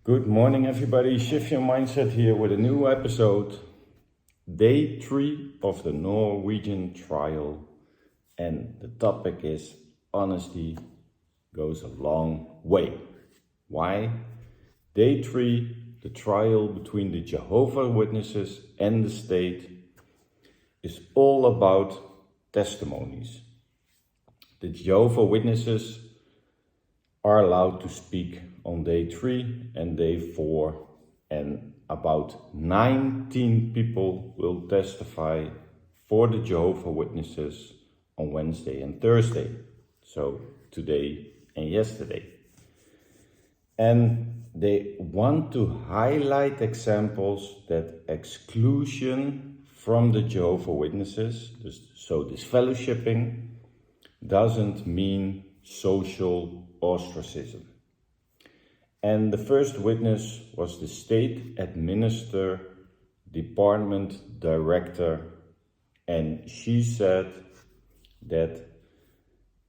Good morning, everybody. Shift Your Mindset here with a new episode. Day 3 of the Norwegian trial. And the topic is honesty goes a long way. Why? Day 3, the trial between the Jehovah's Witnesses and the state, is all about testimonies. The Jehovah's Witnesses are allowed to speak on day 3 and day 4, and about 19 people will testify for the Jehovah's Witnesses on Wednesday and Thursday, so today and yesterday. And they want to highlight examples that exclusion from the Jehovah's Witnesses, so this fellowshipping, doesn't mean social ostracism. And the first witness was the state administrator, department director, and she said that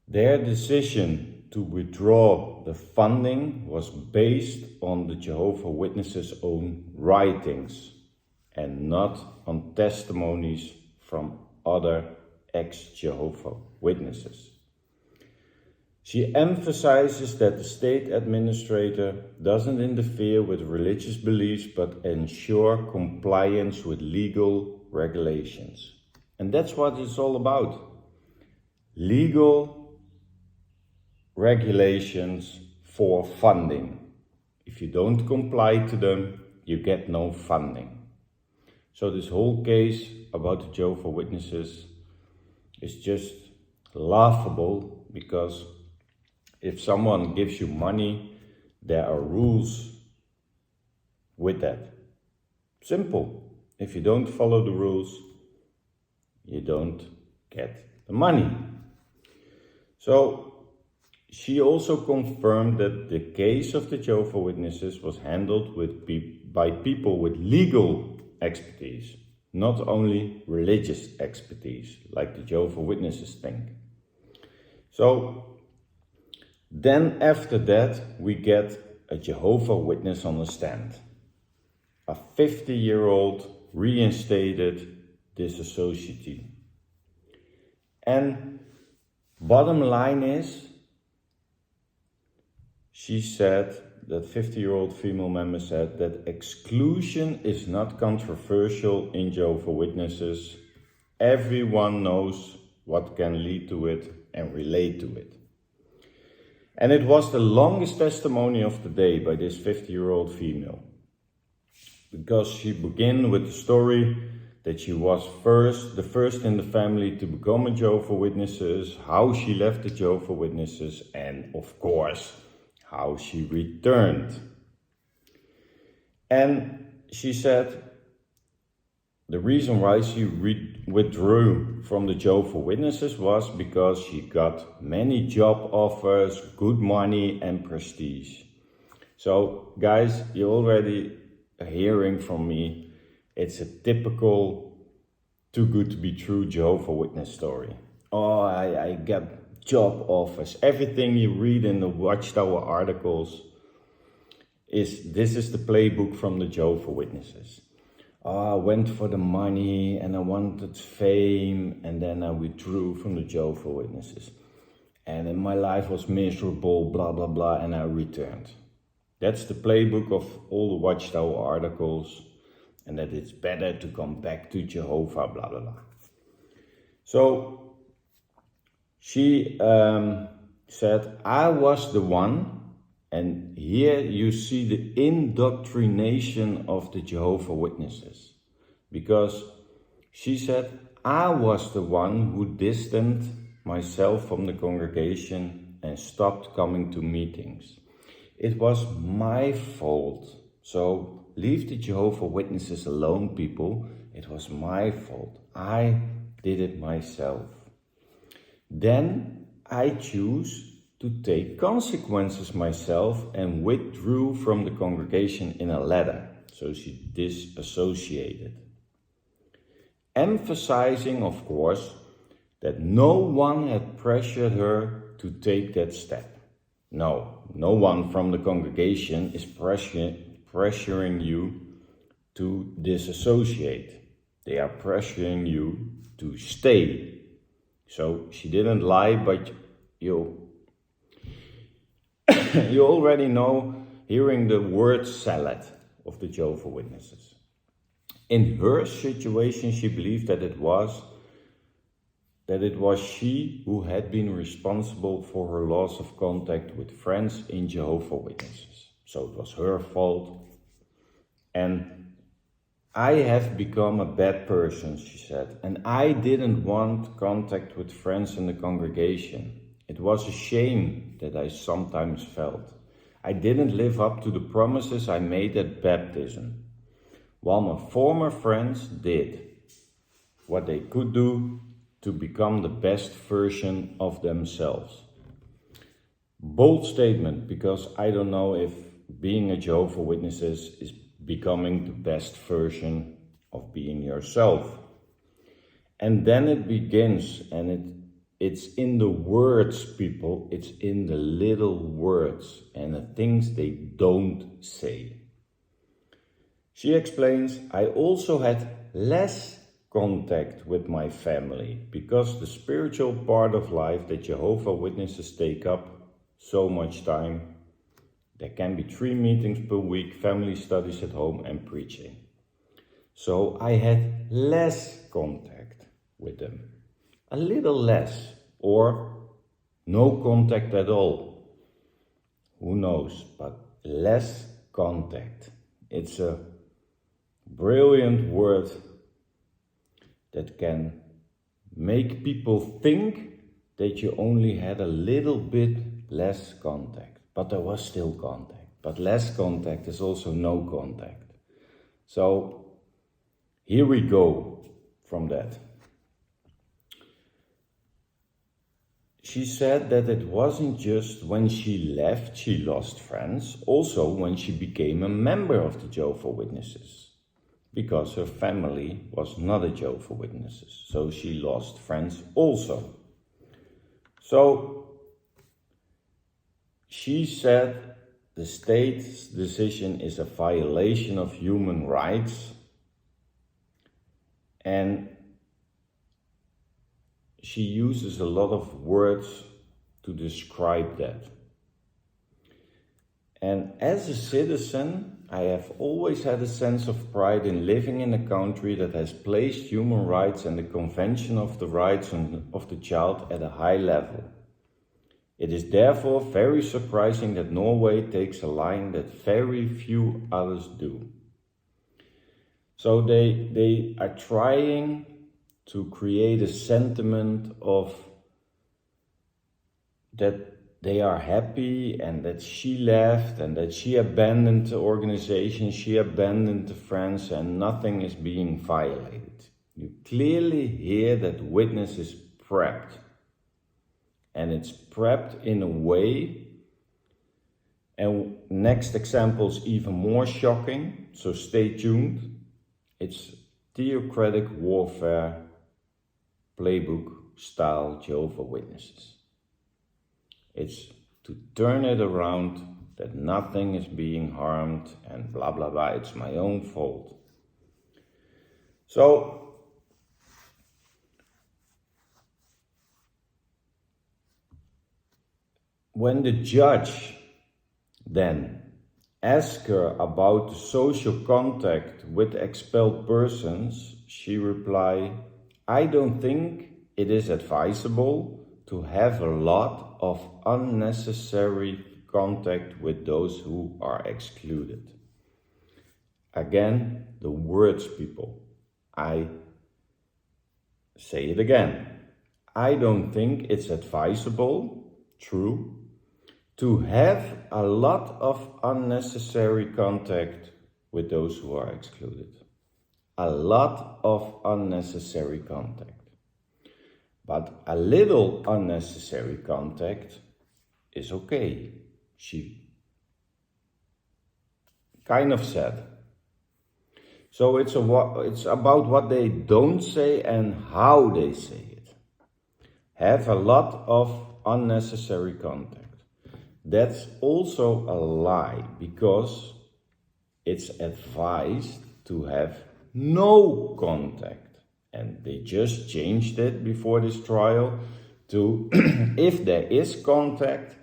their decision to withdraw the funding was based on the Jehovah's Witnesses' own writings and not on testimonies from other ex-Jehovah's Witnesses. She emphasizes that the state administrator doesn't interfere with religious beliefs but ensure compliance with legal regulations. And that's what it's all about. Legal regulations for funding. If you don't comply to them, you get no funding. So this whole case about the Jehovah's Witnesses is just laughable, because if someone gives you money, there are rules with that. Simple. If you don't follow the rules, you don't get the money. So she also confirmed that the case of the Jehovah's Witnesses was handled by people with legal expertise, not only religious expertise, like the Jehovah's Witnesses think. So then after that, we get a Jehovah's Witness on the stand. A 50-year-old reinstated disassociate. And bottom line is, she said, that 50-year-old female member said that exclusion is not controversial in Jehovah's Witnesses. Everyone knows what can lead to it and relate to it. And it was the longest testimony of the day by this 50-year-old female, because she began with the story that she was the first in the family to become a Jehovah's Witnesses, how she left the Jehovah's Witnesses, and of course, how she returned. And she said the reason why she withdrew from the Jehovah's Witnesses was because she got many job offers, good money and prestige. So guys, you're already hearing from me, it's a typical too good to be true Jehovah's Witness story. Oh, I got job offers. Everything you read in the Watchtower articles this is the playbook from the Jehovah's Witnesses. I went for the money and I wanted fame, and then I withdrew from the Jehovah's Witnesses. And then my life was miserable, blah, blah, blah, and I returned. That's the playbook of all the Watchtower articles, and that it's better to come back to Jehovah, blah, blah, blah. So she said, I was the one. And here you see the indoctrination of the Jehovah's Witnesses. Because she said, I was the one who distanced myself from the congregation and stopped coming to meetings. It was my fault. So leave the Jehovah's Witnesses alone, people. It was my fault. I did it myself. Then I choose to take consequences myself and withdrew from the congregation in a letter. So she disassociated. Emphasizing, of course, that no one had pressured her to take that step. No, no one from the congregation is pressuring you to disassociate. They are pressuring you to stay. So she didn't lie, but you already know, hearing the word salad of the Jehovah's Witnesses. In her situation, she believed that it was she who had been responsible for her loss of contact with friends in Jehovah's Witnesses. So it was her fault. And I have become a bad person, she said, and I didn't want contact with friends in the congregation. It was a shame that I sometimes felt. I didn't live up to the promises I made at baptism, while my former friends did what they could do to become the best version of themselves. Bold statement, because I don't know if being a Jehovah's Witnesses is becoming the best version of being yourself. And then it begins, and it's in the words, people. It's in the little words and the things they don't say. She explains, I also had less contact with my family because the spiritual part of life that Jehovah's Witnesses take up so much time. There can be 3 meetings per week, family studies at home and preaching. So I had less contact with them. A little less, or no contact at all. Who knows, but less contact. It's a brilliant word that can make people think that you only had a little bit less contact. But there was still contact. But less contact is also no contact. So here we go from that. She said that it wasn't just when she left she lost friends, also when she became a member of the Jehovah's Witnesses. Because her family was not a Jehovah's Witnesses, so she lost friends also. So she said the state's decision is a violation of human rights, and she uses a lot of words to describe that. And as a citizen, I have always had a sense of pride in living in a country that has placed human rights and the Convention of the Rights of the Child at a high level. It is therefore very surprising that Norway takes a line that very few others do. So they are trying to create a sentiment of that they are happy and that she left and that she abandoned the organization, she abandoned the friends, and nothing is being violated. You clearly hear that witness is prepped. And it's prepped in a way, and next example is even more shocking, so stay tuned. It's theocratic warfare playbook style Jehovah's Witnesses. It's to turn it around that nothing is being harmed and blah blah blah, it's my own fault. So when the judge then asked her about the social contact with expelled persons, she replied, I don't think it is advisable to have a lot of unnecessary contact with those who are excluded. Again, the words, people. I say it again. I don't think it's advisable, true, to have a lot of unnecessary contact with those who are excluded. A lot of unnecessary contact. But a little unnecessary contact is okay, she kind of said. So it's about what they don't say and how they say it. Have a lot of unnecessary contact. That's also a lie, because it's advised to have no contact. And they just changed it before this trial to if there is contact,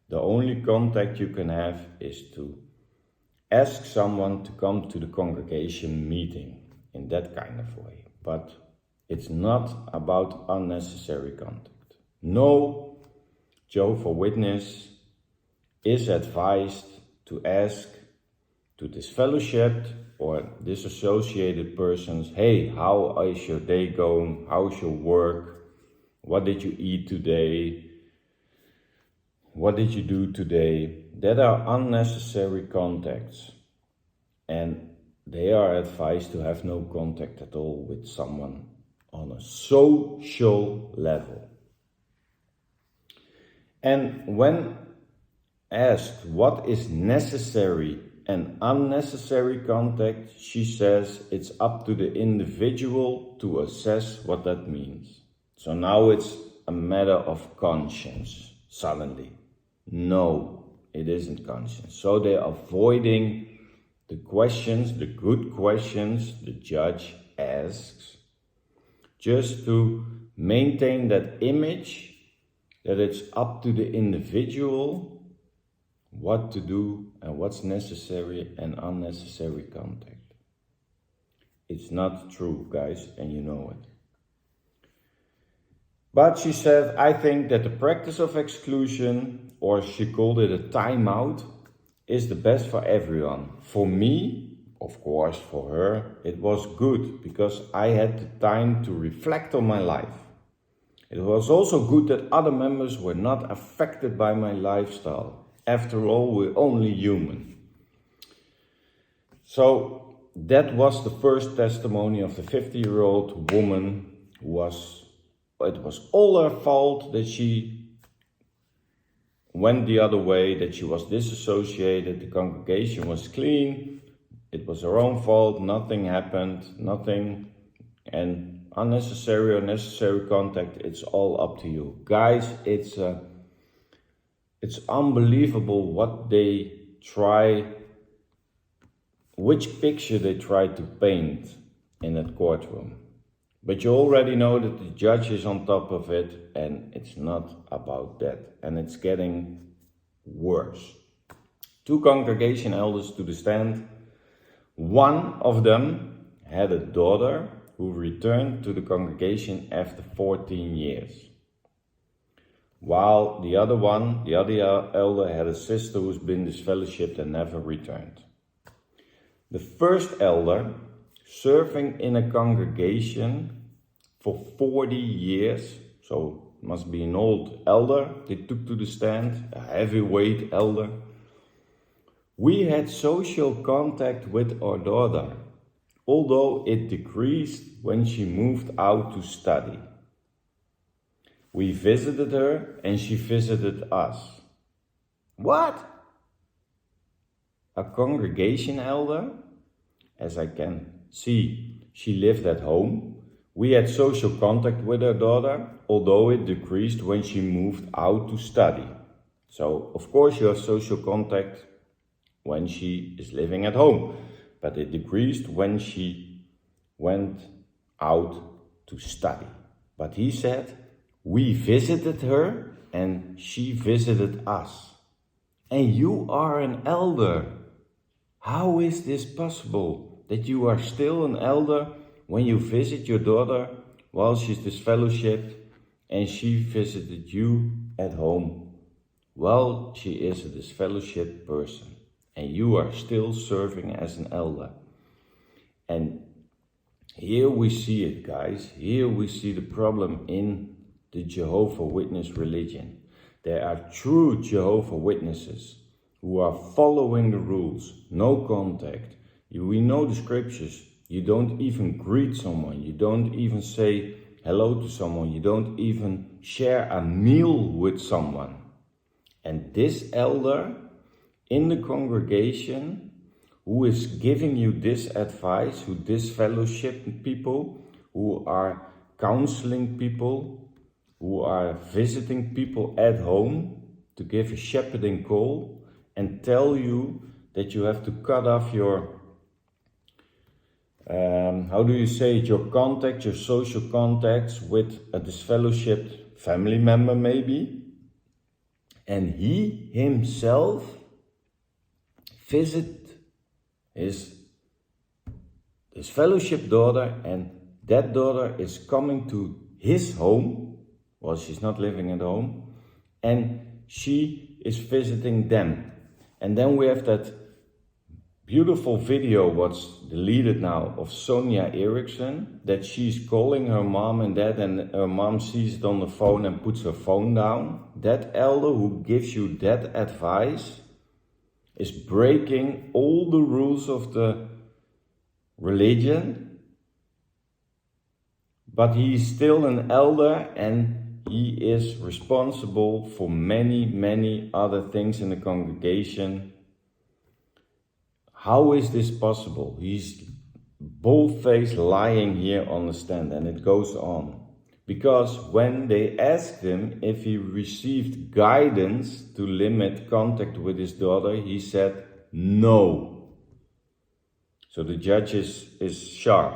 the only contact you can have is to ask someone to come to the congregation meeting in that kind of way. But it's not about unnecessary contact. No Jehovah's Witness is advised to ask to disfellowshipped or disassociated persons, hey, how is your day going? How's your work? What did you eat today? What did you do today? That are unnecessary contacts, and they are advised to have no contact at all with someone on a social level. And when asked what is necessary and unnecessary contact, she says it's up to the individual to assess what that means. So now it's a matter of conscience, suddenly. No, it isn't conscience. So they're avoiding the questions, the good questions the judge asks, just to maintain that image that it's up to the individual what to do and what's necessary and unnecessary contact. It's not true, guys, and you know it. But she said, I think that the practice of exclusion, or she called it a timeout, is the best for everyone. For me, of course, for her, it was good because I had the time to reflect on my life. It was also good that other members were not affected by my lifestyle. After all, we're only human. So that was the first testimony of the 50-year-old woman who it was all her fault that she went the other way, that she was disassociated, the congregation was clean, it was her own fault, nothing happened, nothing, and unnecessary or necessary contact, it's all up to you. Guys, it's unbelievable which picture they try to paint in that courtroom. But you already know that the judge is on top of it, and it's not about that. And it's getting worse. 2 congregation elders to the stand. One of them had a daughter who returned to the congregation after 14 years. While the other elder had a sister who's been disfellowshipped and never returned. The first elder, serving in a congregation for 40 years, so must be an old elder, they took to the stand, a heavyweight elder. We had social contact with our daughter, although it decreased when she moved out to study. We visited her and she visited us. What? A congregation elder? As I can see, she lived at home. We had social contact with her daughter, although it decreased when she moved out to study. So, of course, you have social contact when she is living at home, but it decreased when she went out to study. But he said, we visited her and she visited us. And you are an elder. How is this possible that you are still an elder when you visit your daughter while she's disfellowshipped and she visited you at home? Well, she is a disfellowshipped person and you are still serving as an elder. And here we see it, guys. Here we see the problem in the Jehovah's Witness religion. There are true Jehovah's Witnesses who are following the rules, no contact. We know the scriptures. You don't even greet someone. You don't even say hello to someone. You don't even share a meal with someone. And this elder in the congregation who is giving you this advice, who disfellowship people, who are counseling people, who are visiting people at home to give a shepherding call and tell you that you have to cut off your, how do you say it, your contacts, your social contacts with a disfellowshipped family member maybe. And he himself visit his fellowship daughter, and that daughter is coming to his home. Well, she's not living at home, and she is visiting them. And then we have that beautiful video, what's deleted now, of Sonia Eriksson, that she's calling her mom and dad, and her mom sees it on the phone and puts her phone down. That elder who gives you that advice is breaking all the rules of the religion, but he's still an elder and he is responsible for many other things in the congregation. How is this possible? He's bold-faced lying here on the stand, and it goes on. Because when they asked him if he received guidance to limit contact with his daughter, he said no. So the judge is sharp.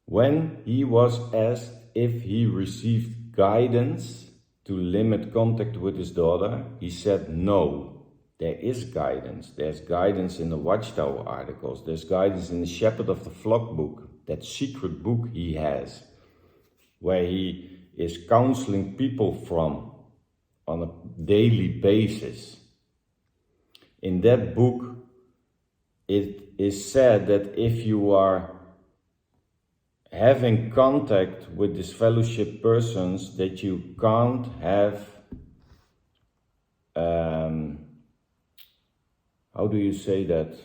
When he was asked if he received guidance to limit contact with his daughter, he said no. There is guidance. There's guidance in the Watchtower articles. There's guidance in the Shepherd of the Flock book, that secret book he has, where he is counseling people from on a daily basis. In that book, it is said that if you are having contact with disfellowship persons, that you can't have, how do you say that?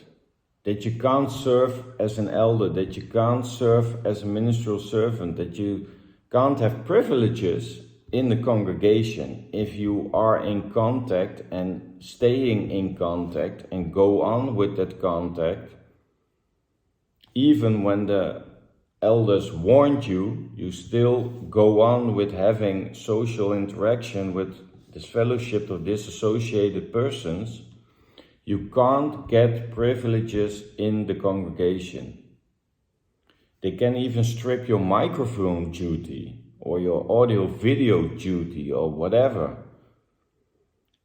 That you can't serve as an elder, that you can't serve as a ministerial servant, that you can't have privileges in the congregation if you are in contact and staying in contact and go on with that contact. Even when the elders warned you, you still go on with having social interaction with this fellowship of disassociated persons. You can't get privileges in the congregation. They can even strip your microphone duty or your audio video duty or whatever.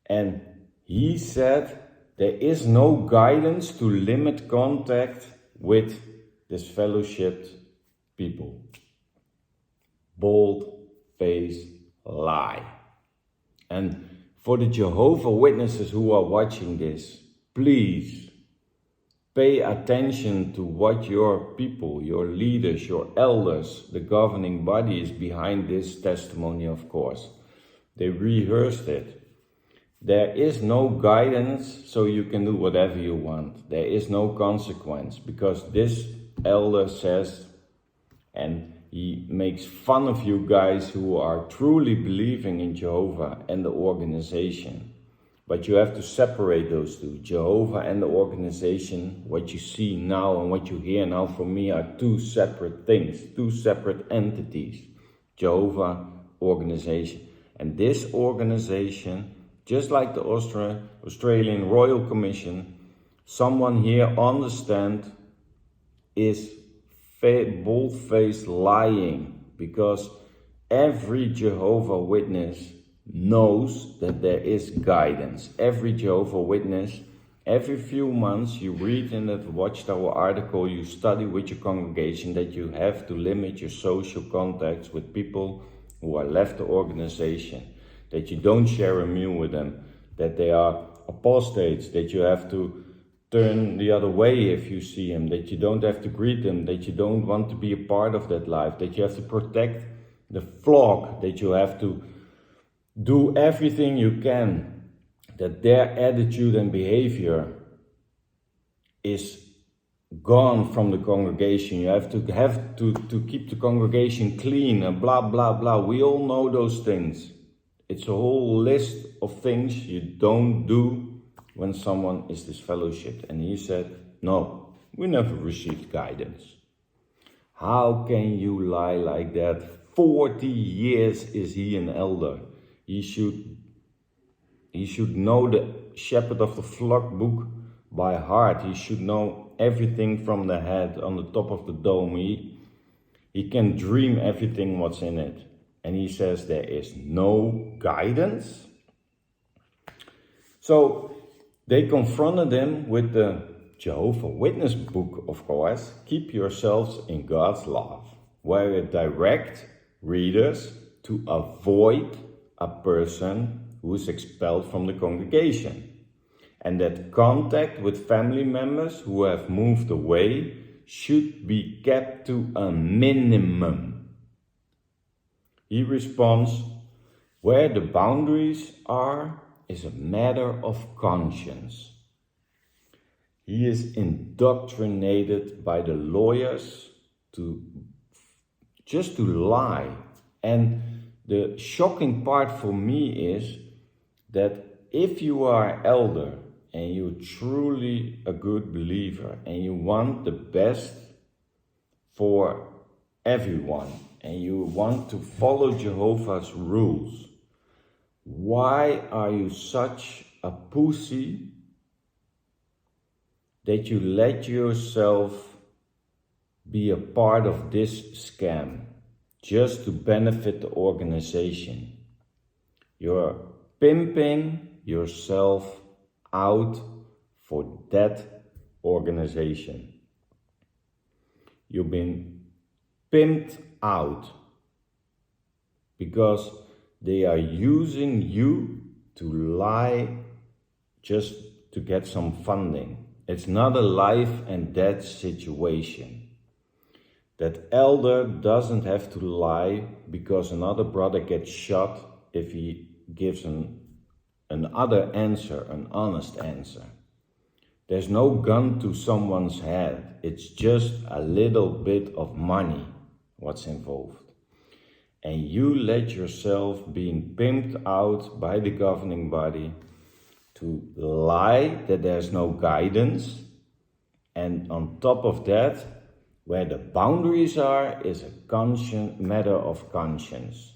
And he said there is no guidance to limit contact with disfellowshipped people. Bold-faced lie. And for the Jehovah's Witnesses who are watching this, please pay attention to what your people, your leaders, your elders, the governing body is behind this testimony, of course. They rehearsed it. There is no guidance, so you can do whatever you want. There is no consequence, because this elder says, and he makes fun of you guys who are truly believing in Jehovah and the organization. But you have to separate those two. Jehovah and the organization, what you see now and what you hear now from me, are two separate things, two separate entities. Jehovah organization. And this organization, just like the Australian Royal Commission, someone here on the stand is bold-faced lying, because every Jehovah's Witness knows that there is guidance. Every Jehovah's Witness, every few months you read in that Watchtower article, you study with your congregation that you have to limit your social contacts with people who are left the organization, that you don't share a meal with them, that they are apostates, that you have to turn the other way if you see them, that you don't have to greet them, that you don't want to be a part of that life, that you have to protect the flock, that you have to do everything you can, that their attitude and behavior is gone from the congregation. You have to keep the congregation clean and blah, blah, blah. We all know those things. It's a whole list of things you don't do when someone is disfellowshipped. And he said, no, we never received guidance. How can you lie like that? 40 years is he an elder. He should He should know the Shepherd of the Flock book by heart. He should know everything from the head on the top of the dome. He can dream everything what's in it. And he says there is no guidance. So they confronted him with the Jehovah's Witness book, of course. Keep yourselves in God's love, where it directs readers to avoid a person who is expelled from the congregation, and that contact with family members who have moved away should be kept to a minimum. He responds, where the boundaries are is a matter of conscience. He is indoctrinated by the lawyers to lie. And the shocking part for me is that if you are elder and you're truly a good believer and you want the best for everyone and you want to follow Jehovah's rules, why are you such a pussy that you let yourself be a part of this scam just to benefit the organization? You're pimping yourself out for that organization. You've been pimped out because they are using you to lie just to get some funding. It's not a life and death situation. That elder doesn't have to lie because another brother gets shot if he gives another answer, an honest answer. There's no gun to someone's head. It's just a little bit of money what's involved. And you let yourself being pimped out by the governing body to lie that there's no guidance. And on top of that, where the boundaries are is a matter of conscience.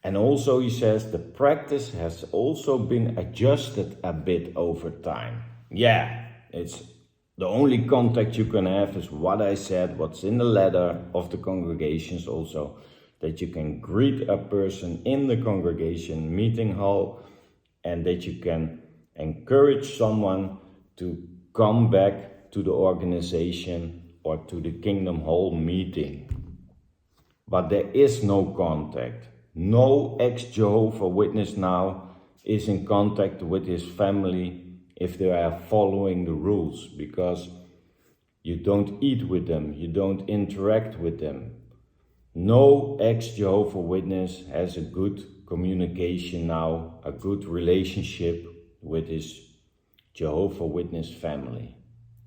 And also he says the practice has also been adjusted a bit over time. Yeah, it's the only contact you can have is what I said, what's in the letter of the congregations also, that you can greet a person in the congregation meeting hall and that you can encourage someone to come back to the organization or to the Kingdom Hall meeting. But there is no contact. No ex-Jehovah's Witness now is in contact with his family if they are following the rules, because you don't eat with them, you don't interact with them. No ex-Jehovah's Witness has a good communication now, a good relationship with his Jehovah's Witness family.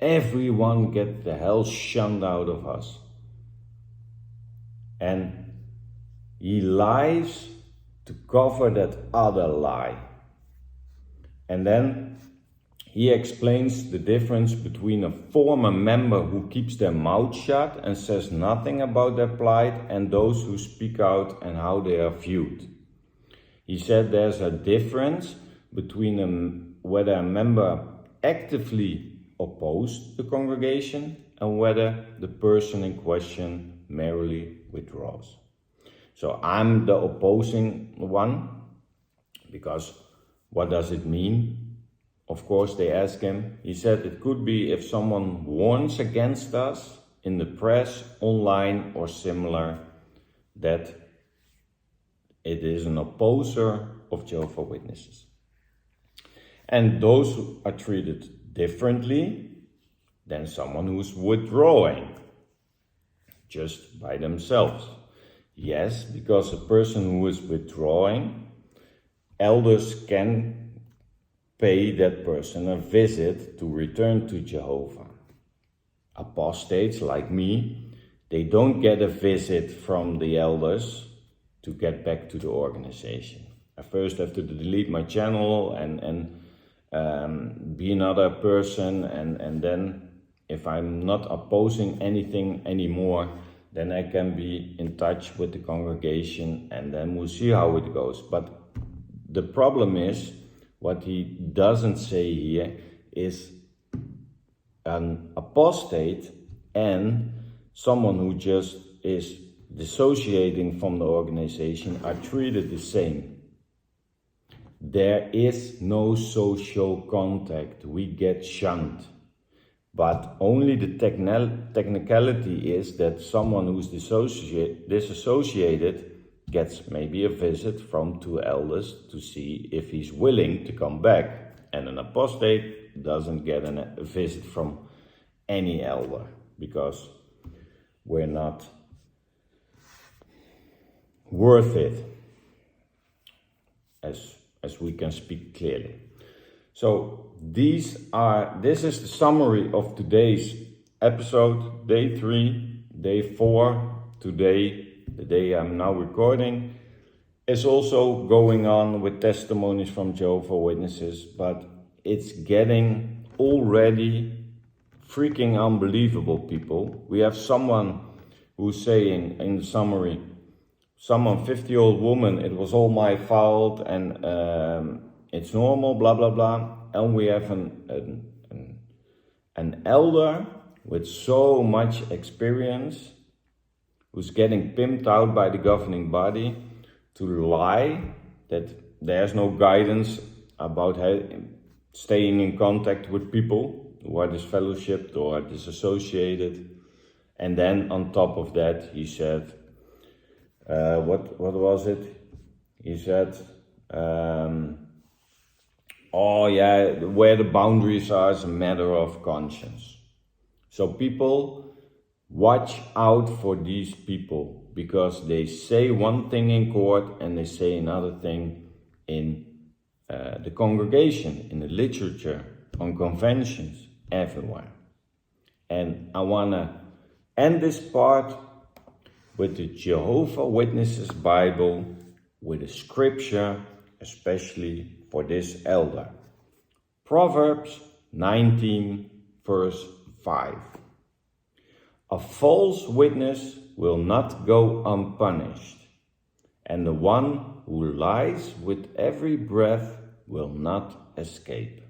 Everyone get the hell shunned out of us. And he lies to cover that other lie. And then he explains the difference between a former member who keeps their mouth shut and says nothing about their plight and those who speak out and how they are viewed. He said there's a difference between whether a member actively opposed the congregation and whether the person in question merely withdraws. So I'm the opposing one, because what does it mean? Of course, they ask him. He said it could be if someone warns against us in the press, online or similar, that it is an opposer of Jehovah's Witnesses. And those are treated differently than someone who's withdrawing just by themselves. Yes, because a person who is withdrawing, elders can pay that person a visit to return to Jehovah. Apostates like me, they don't get a visit from the elders to get back to the organization. I first have to delete my channel and be another person, and then if I'm not opposing anything anymore, then I can be in touch with the congregation and then we'll see how it goes. But the problem is What he doesn't say here is an apostate and someone who just is dissociating from the organization are treated the same. There is no social contact. We get shunned. But only the technicality is that someone who's disassociated gets maybe a visit from two elders to see if he's willing to come back. And an apostate doesn't get a visit from any elder because we're not worth it, as we can speak clearly. So this is the summary of today's episode, day 3, day 4. Today, the day I'm now recording, is also going on with testimonies from Jehovah's Witnesses, but it's getting already freaking unbelievable, people. We have someone who's saying in the summary, someone 50-year-old woman, it was all my fault and it's normal, blah, blah, blah. And we have an elder with so much experience who's getting pimped out by the governing body to lie that there's no guidance about staying in contact with people who are disfellowshipped or disassociated. And then on top of that, he said, what was it? He said, oh yeah, where the boundaries are is a matter of conscience. So people, watch out for these people, because they say one thing in court and they say another thing in the congregation, in the literature, on conventions, everywhere. And I want to end this part with the Jehovah's Witnesses Bible, with a scripture, especially for this elder. Proverbs 19, verse 5. A false witness will not go unpunished, and the one who lies with every breath will not escape.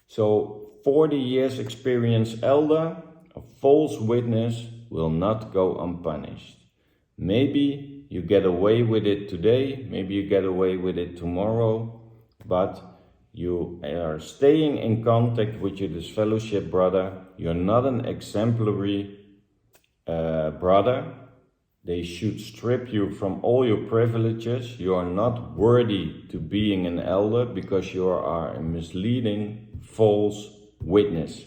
So 40 years experience elder, a false witness will not go unpunished. Maybe you get away with it today, maybe you get away with it tomorrow, but you are staying in contact with your disfellowship brother. You're not an exemplary brother. They should strip you from all your privileges. You are not worthy to being an elder because you are a misleading false witness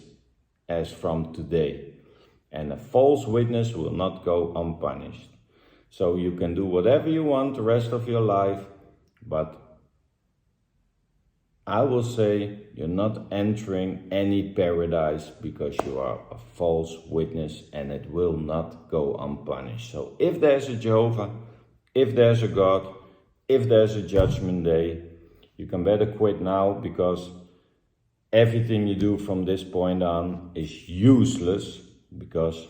as from today. And a false witness will not go unpunished. So you can do whatever you want the rest of your life, but I will say you're not entering any paradise because you are a false witness, and it will not go unpunished. So if there's a Jehovah, if there's a God, if there's a judgment day, you can better quit now, because everything you do from this point on is useless, because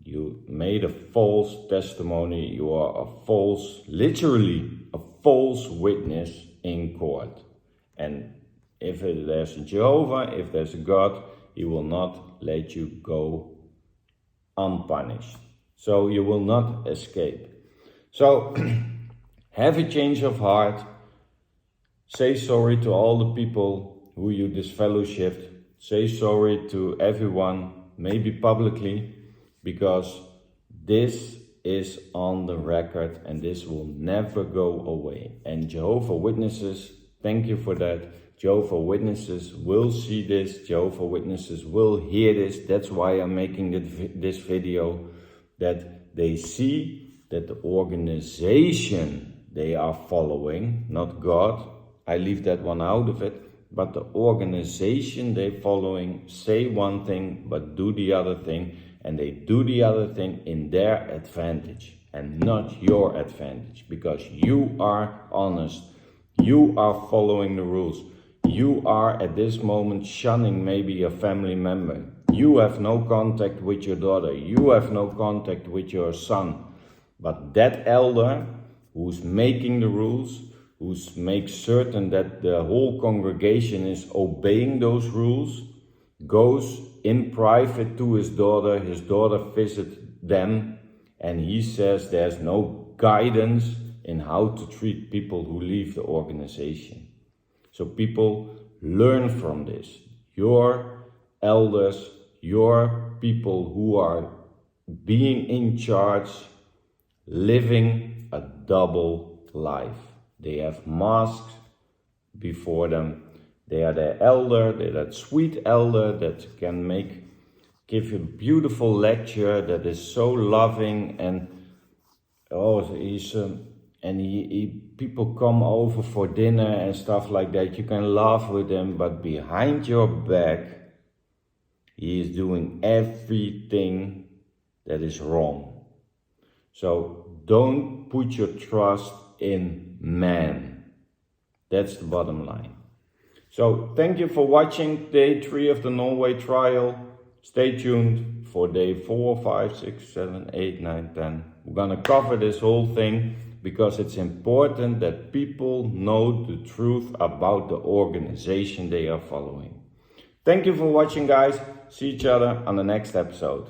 you made a false testimony. You are literally a false witness in court. And if there's a Jehovah, if there's a God, he will not let you go unpunished. So you will not escape. So have a change of heart. Say sorry to all the people who you disfellowshipped. Say sorry to everyone, maybe publicly, because this is on the record and this will never go away. And Jehovah's Witnesses, thank you for that. Jehovah's Witnesses will see this. Jehovah's Witnesses will hear this. That's why I'm making this video, that they see that the organization they are following, not God, I leave that one out of it, but the organization they're following say one thing but do the other thing, and they do the other thing in their advantage and not your advantage, because you are honest. You are following the rules. You are at this moment shunning maybe a family member. You have no contact with your daughter. You have no contact with your son. But that elder who's making the rules, who makes certain that the whole congregation is obeying those rules, goes in private to his daughter visits them, and he says there's no guidance in how to treat people who leave the organization. So people learn from this. Your elders, your people who are being in charge, living a double life. They have masks before them. They are the elder, they're that sweet elder that can give you a beautiful lecture that is so loving, and people come over for dinner and stuff like that. You can laugh with them, but behind your back, he is doing everything that is wrong. So don't put your trust in man. That's the bottom line. So thank you for watching day 3 of the Norway trial. Stay tuned for day 4, 5, 6, 7, 8, 9, 10. We're gonna cover this whole thing because it's important that people know the truth about the organization they are following. Thank you for watching, guys. See each other on the next episode.